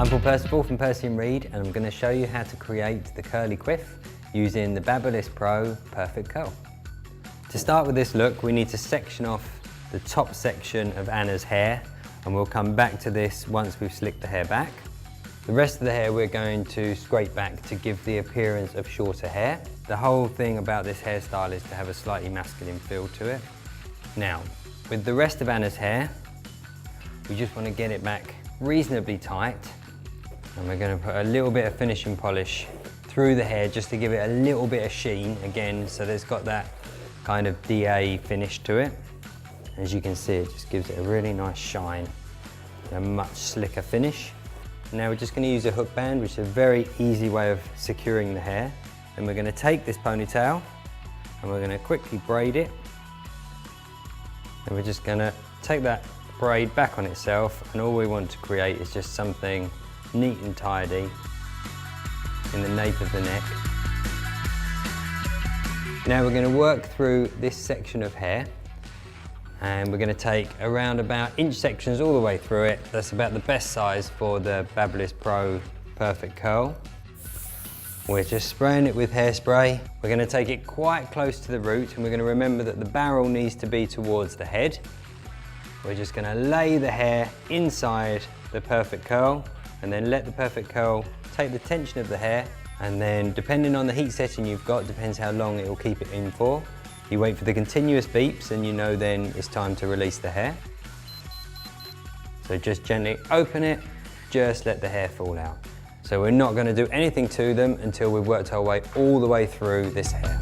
I'm Paul Percival from Percy & Reed, and I'm going to show you how to create the curly quiff using the BaByliss PRO Perfect Curl. To start with this look, we need to section off the top section of Anna's hair, and we'll come back to this once we've slicked the hair back. The rest of the hair we're going to scrape back to give the appearance of shorter hair. The whole thing about this hairstyle is to have a slightly masculine feel to it. Now, with the rest of Anna's hair, we just want to get it back reasonably tight, and we're going to put a little bit of finishing polish through the hair just to give it a little bit of sheen again, so there's got that kind of DA finish to it. As you can see, it just gives it a really nice shine and a much slicker finish. Now we're just going to use a hook band, which is a very easy way of securing the hair. And we're going to take this ponytail and we're going to quickly braid it. And we're just going to take that braid back on itself, and all we want to create is just something neat and tidy in the nape of the neck. Now we're going to work through this section of hair, and we're going to take around about inch sections all the way through it. That's about the best size for the BaByliss PRO Perfect Curl. We're just spraying it with hairspray. We're going to take it quite close to the root, and we're going to remember that the barrel needs to be towards the head. We're just going to lay the hair inside the Perfect Curl, and then let the Perfect Curl take the tension of the hair, and then depending on the heat setting you've got, depends how long it will keep it in for. You wait for the continuous beeps, and you know then it's time to release the hair. So just gently open it, just let the hair fall out. So we're not going to do anything to them until we've worked our way all the way through this hair.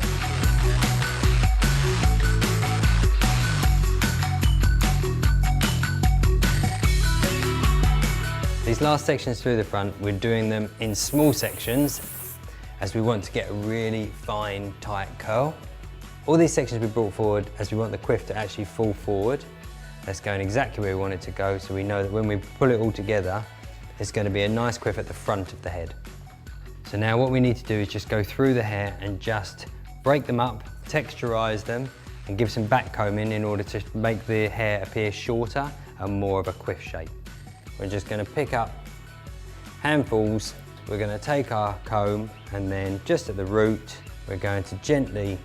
These last sections through the front, we're doing them in small sections as we want to get a really fine, tight curl. All these sections we brought forward as we want the quiff to actually fall forward. That's going exactly where we want it to go, so we know that when we pull it all together, it's going to be a nice quiff at the front of the head. So now what we need to do is just go through the hair and just break them up, texturize them, and give some back combing in order to make the hair appear shorter and more of a quiff shape. We're just going to pick up handfuls. We're going to take our comb, and then just at the root, we're going to gently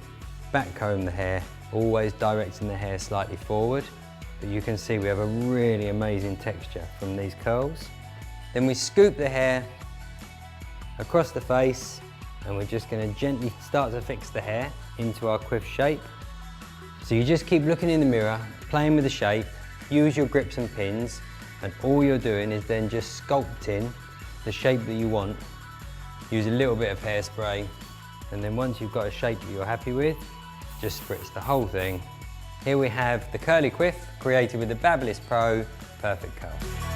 back comb the hair, always directing the hair slightly forward. But you can see we have a really amazing texture from these curls. Then we scoop the hair across the face, and we're just going to gently start to fix the hair into our quiff shape. So you just keep looking in the mirror, playing with the shape, use your grips and pins, and all you're doing is then just sculpting the shape that you want. Use a little bit of hairspray, and then once you've got a shape that you're happy with, just spritz the whole thing. Here we have the curly quiff created with the BaByliss PRO Perfect Curl.